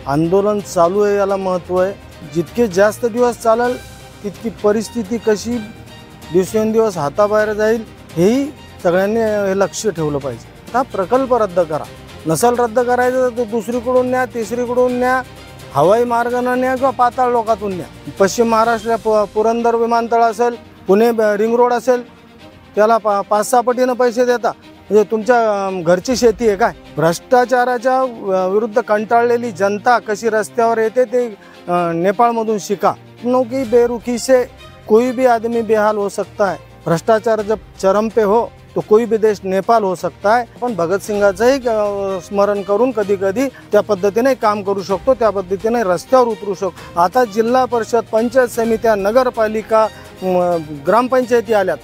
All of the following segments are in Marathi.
आंदोलन चालू आहे याला महत्त्व आहे। जितके जास्त दिवस चालेल तितकी परिस्थिती कशी दिवसेंदिवस हाताबाहेर जाईल हेही सगळ्यांनी हे लक्ष ठेवलं पाहिजे। हा प्रकल्प रद्द करा, नसल रद्द करायचं तर दुसरीकडून न्या, तिसरीकडून न्या, हवाई मार्गाने न्या किंवा पाताळ लोकातून न्या। पश्चिम महाराष्ट्र पुरंदर विमानतळ असेल, पुणे रिंग रोड असेल, त्याला 5-6 पटीने पैसे देता, म्हणजे तुमच्या घरची शेती आहे काय? भ्रष्टाचाराच्या विरुद्ध कंटाळलेली जनता कशी रस्त्यावर येते ते नेपाळमधून शिका। क्योंकि बेरुखी से कोई भी आदमी बेहाल हो सकता है। भ्रष्टाचार जब चरम पे हो तो कोई भी देश नेपाल हो सकता है। पण भगतसिंगाचंही स्मरण करून कधी कधी त्या पद्धतीने काम करू शकतो, त्या पद्धतीने रस्त्यावर उतरू शकतो। आता जिल्हा परिषद, पंचायत समित्या, नगरपालिका, ग्रामपंचायती आल्यात।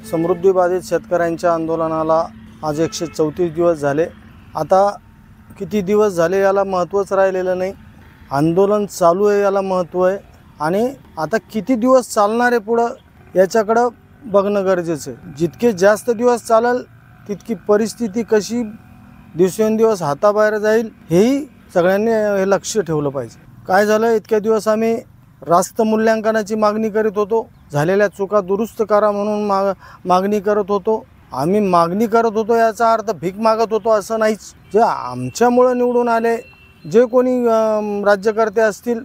समृद्धी बाधित शेतकऱ्यांच्या आंदोलनाला आज 134 दिवस झाले। आता किती दिवस झाले याला महत्त्वच राहिलेलं नाही। आंदोलन चालू आहे याला महत्त्व आहे आणि आता किती दिवस चालणार आहे पुढं याच्याकडं बघणं गरजेचं आहे। जितके जास्त दिवस चालेल तितकी परिस्थिती कशी दिवसेंदिवस हाताबाहेर जाईल हेही सगळ्यांनी हे लक्ष ठेवलं पाहिजे। काय झालं, इतके दिवस आम्ही रास्त मूल्यांकनाची मागणी करीत होतो, झालेल्या चुका दुरुस्त करा म्हणून मागणी करत होतो। आम्ही मागणी करत होतो याचा अर्थ भीक मागत होतो असं नाहीच। जे आमच्यामुळे निवडून आले जे कोणी राज्यकर्ते असतील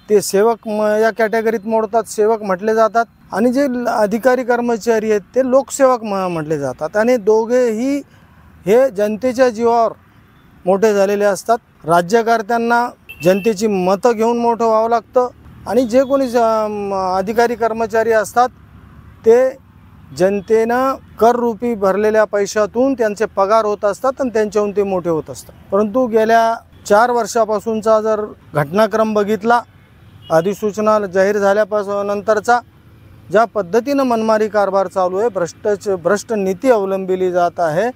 ते सेवक या कॅटेगरीत मोडतात, सेवक म्हटले जातात, आणि जे अधिकारी कर्मचारी आहेत ते लोकसेवक म्हटले जातात। आणि दोघेही हे जनतेच्या जीवावर मोठे झालेले असतात। राज्यकर्त्यांना जनतेची मतं घेऊन मोठं व्हावं लागतं आणि जे कोणी अधिकारी कर्मचारी असतात ते जनतेनं कररूपी भरलेल्या पैशातून त्यांचे पगार होत असतात आणि त्यांच्याहून ते मोठे होत असतात। परंतु गेल्या 4 वर्षापासूनचा जर घटनाक्रम बघितला, अधिसूचना जाहीर झाल्यापासून नंतरचा ज्या पद्धतीनं मनमारी कारभार चालू आहे, भ्रष्ट नीती अवलंबिली जात आहे,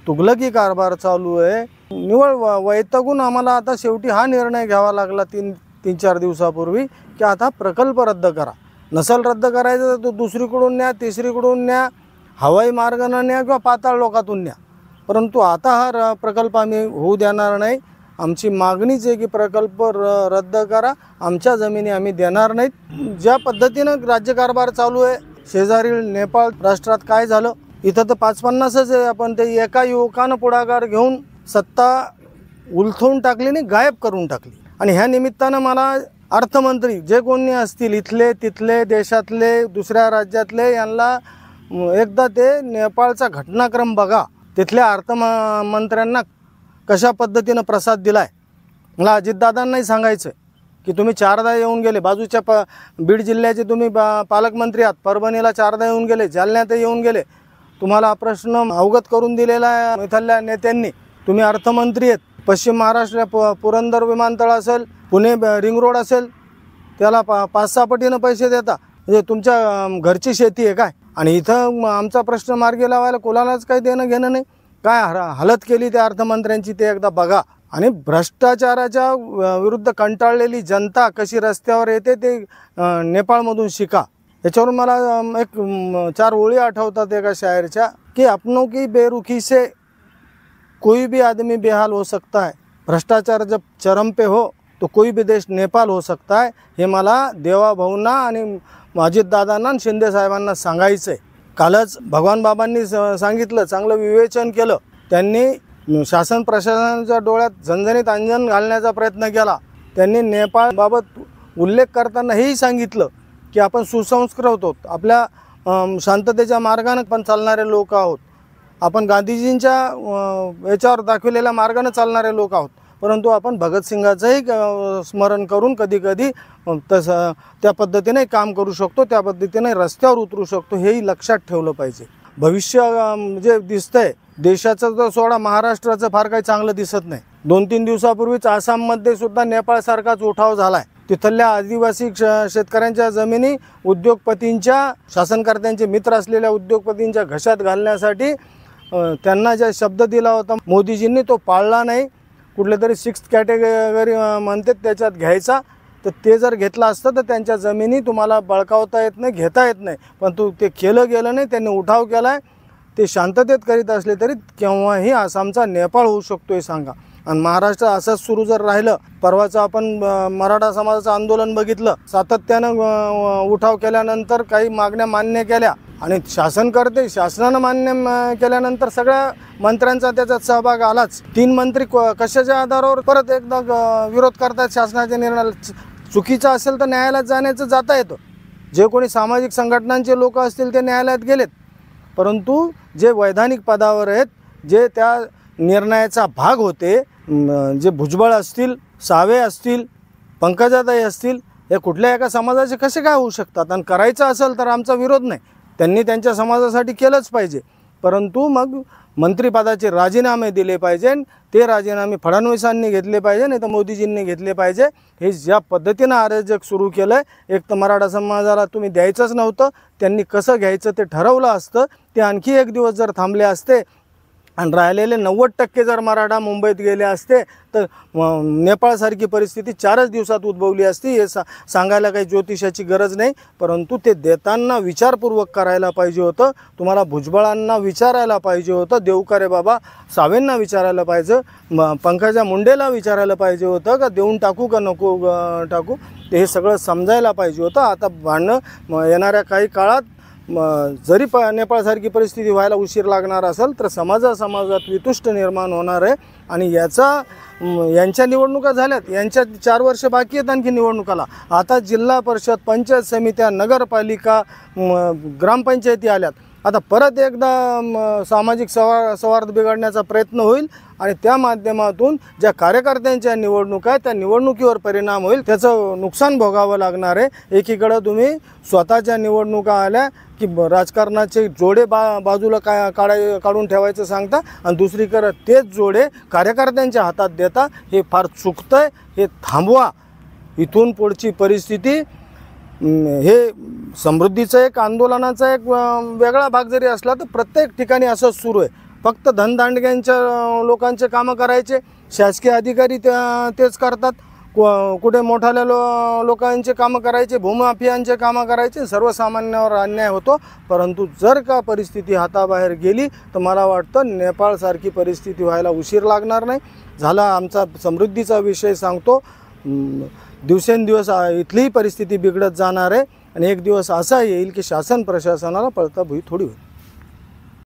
तुगलकी कारभार चालू आहे, निवळ वैतागून आम्हाला आता शेवटी हा निर्णय घ्यावा लागला 3-4 दिवसापूर्वी की आता प्रकल्प रद्द करा। नसल रद्द करायचं तर दुसरीकडून न्या, तिसरीकडून न्या, हवाई मार्गाने न्या किंवा पाताळ लोकातून न्या। परंतु आता हा प्रकल्प आम्ही होऊ देणार नाही। आमची मागणीच आहे की प्रकल्प रद्द करा, आमच्या जमिनी आम्ही देणार नाहीत। ज्या पद्धतीनं राज्यकारभार चालू आहे शेजारील नेपाळ राष्ट्रात काय झालं, इथं तर 5-50च आहे, आपण ते एका युवकानं पुढाकार घेऊन सत्ता उलथवून टाकली आणि गायब करून टाकली। आणि ह्या निमित्तानं मला अर्थमंत्री जे कोणी असतील इथले तिथले देशातले दुसऱ्या राज्यातले यांना एकदा ते नेपाळचा घटनाक्रम बघा, तिथल्या अर्थमंत्र्यांना कशा पद्धतीनं प्रसाद दिलाय। मला अजितदादांनाही सांगायचं की तुम्ही 4दा येऊन गेले, बाजूच्या बीड जिल्ह्याचे तुम्ही पालकमंत्री आहात, परभणीला 4दा येऊन गेले, जालन्यात येऊन गेले, तुम्हाला प्रश्न अवगत करून दिलेला आहे इथल्या नेत्यांनी। तुम्ही अर्थमंत्री आहेत, पश्चिम महाराष्ट्र पुरंदर विमानतळ असेल, पुणे रिंग रोड असेल, त्याला 5-6 पटीने पैसे देता, म्हणजे तुमच्या घरची शेती आहे काय? आणि इथं आमचा प्रश्न मार्गी लावायला कोणालाच काही देणं घेणं नाही। काय हालत केली त्या अर्थमंत्र्यांची ते एकदा बघा। आणि भ्रष्टाचाराच्या विरुद्ध कंटाळलेली जनता कशी रस्त्यावर येते ते नेपाळमधून शिका। याच्यावरून मला एक 4 ओळी आठवतात एका शायरच्या की अपनों की बेरुखी से कोई भी आदमी बेहाल हो सकता है। भ्रष्टाचार जब चरम पे हो तो कोई भी देश नेपाल हो सकता है। हे मला देवाभाऊंना आणि अजितदादांना आणि शिंदे साहेबांना सांगायचं आहे। कालच भगवान बाबांनी सांगितलं, चांगलं विवेचन केलं, त्यांनी शासन प्रशासनाच्या डोळ्यात झणझणीत अंजन घालण्याचा प्रयत्न केला। त्यांनी नेपाळबाबत उल्लेख करताना हेही सांगितलं की आपण सुसंस्कृत आहोत, आपल्या शांततेच्या मार्गाने पण चालणारे लोक आहोत, आपण गांधीजींच्या याच्यावर दाखवलेल्या मार्गाने चालणारे लोक आहोत। परंतु आपण भगतसिंगाचंही स्मरण करून कधी कधी तसं त्या पद्धतीने काम करू शकतो, त्या पद्धतीने रस्त्यावर उतरू शकतो, हेही लक्षात ठेवलं पाहिजे। भविष्य जे दिसतंय देशाचं तर सोडा, महाराष्ट्राचं फार काही चांगलं दिसत नाही। 2-3 दिवसापूर्वीच आसाममध्ये सुद्धा नेपाळसारखाच उठाव झाला आहे। तिथल्या आदिवासी शेतकऱ्यांच्या जमिनी उद्योगपतींच्या, शासनकर्त्यांचे मित्र असलेल्या उद्योगपतींच्या घशात घालण्यासाठी त्यांना ज्या शब्द दिला होता मोदीजींनी तो पाळला नाही। कुठले तरी 6th कॅटेगरी म्हणतात त्याच्यात घ्यायचा, तर ते जर घेतलं असतं तर त्यांच्या जमिनी तुम्हाला बळकावता येत नाही, घेता येत नाही, पण ते केलं गेलं नाही। त्यांनी उठाव केला आहे, ते शांततेत करीत असले तरी केव्हाही आसामचा नेपाळ होऊ शकतो हे सांगा. आणि महाराष्ट्र असंच सुरू जर राहिलं, परवाचं आपण मराठा समाजाचं आंदोलन बघितलं, सातत्यानं उठाव केल्यानंतर काही मागण्या मान्य केल्या आणि शासनानं मान्य केल्यानंतर सगळ्या मंत्र्यांचा त्याच्यात सहभाग आलाच. 3 मंत्री कशाच्या आधारावर परत एकदा विरोध करतात शासनाच्या निर्णयाला. चुकीचं असेल तर न्यायालयात जाता येतं. जे कोणी सामाजिक संघटनांचे लोक असतील ते न्यायालयात गेलेत, परंतु जे वैधानिक पदावर आहेत, जे त्या निर्णयाचा भाग होते, जे भुजबळ असतील, सावे असतील, पंकजाताई असतील, हे कुठल्या एका समाजाचे कसे काय होऊ शकतात? आणि करायचं असेल तर आमचा विरोध नाही, त्यांनी त्यांच्या समाजासाठी केलंच पाहिजे. परंतु मग मंत्रिपदाचे राजीनामे दिले पाहिजे. ते राजीनामे फडणवीसांनी घेतले पाहिजे, नाही तर मोदीजींनी घेतले पाहिजे. हे ज्या पद्धतीनं अराजक सुरू केलं आहे, एक तर मराठा समाजाला तुम्ही द्यायचंच नव्हतं, त्यांनी कसं घ्यायचं ते ठरवलं असतं. ते आणखी एक दिवस जर थांबले असते आणि राहिलेले 90% जर मराठा मुंबईत गेले असते तर नेपाळसारखी परिस्थिती 4च दिवसात उद्भवली असती. हे सांगायला काही ज्योतिषाची गरज नाही, परंतु ते देताना विचारपूर्वक करायला पाहिजे होतं. तुम्हाला भुजबळांना विचारायला पाहिजे होतं, देवकारे बाबा सावेंना विचारायला पाहिजे, पंकजा मुंडेला विचारायला पाहिजे होतं का देऊन टाकू का नको टाकू, ते हे सगळं समजायला पाहिजे होतं. आता भांडणं येणाऱ्या काही काळात जरी नेपाळसारखी परिस्थिती व्हायला उशीर लागणार असेल तर समाजात वितुष्ट निर्माण होणार आहे. आणि यांच्या निवडणुका झाल्यात, यांच्या 4 वर्ष बाकी आहेत आणखी निवडणुकाला. आता जिल्हा परिषद, पंचायत समित्या, नगरपालिका, ग्रामपंचायती आल्यात. आता परत एकदा सामाजिक सौहार्द बिघडण्याचा प्रयत्न होईल आणि त्या माध्यमातून ज्या कार्यकर्त्यांच्या निवडणुका आहेत त्या निवडणुकीवर परिणाम होईल, त्याचं नुकसान भोगावं लागणार आहे. एकीकडं तुम्ही स्वतःच्या निवडणुका आल्या की राजकारणाचे जोडे बाजूला काढून ठेवायचं सांगता आणि दुसरीकडे तेच जोडे कार्यकर्त्यांच्या हातात देता. हे फार चुकतं आहे, हे थांबवा. इथून पुढची परिस्थिती हे समृद्धीचं एक आंदोलनाचा एक वेगळा भाग जरी असला तर प्रत्येक ठिकाणी असंच सुरू आहे. फक्त धनदांडग्यांच्या लोकांचे कामं करायचे, शासकीय अधिकारी तेच करतात. कुठे मोठाल्या लोकांचे कामं करायचे, भूमाफियांचे कामं करायचे, सर्वसामान्यावर अन्याय होतो. परंतु जर का परिस्थिती हाताबाहेर गेली तर मला वाटतं नेपाळसारखी परिस्थिती व्हायला उशीर लागणार नाही. झाला आमचा समृद्धीचा विषय सांगतो, दिवसेंदिवस इथलीही परिस्थिती बिघडत जाणार आहे आणि एक दिवस असा येईल की शासन प्रशासनाला पळता भुई थोडी होईल.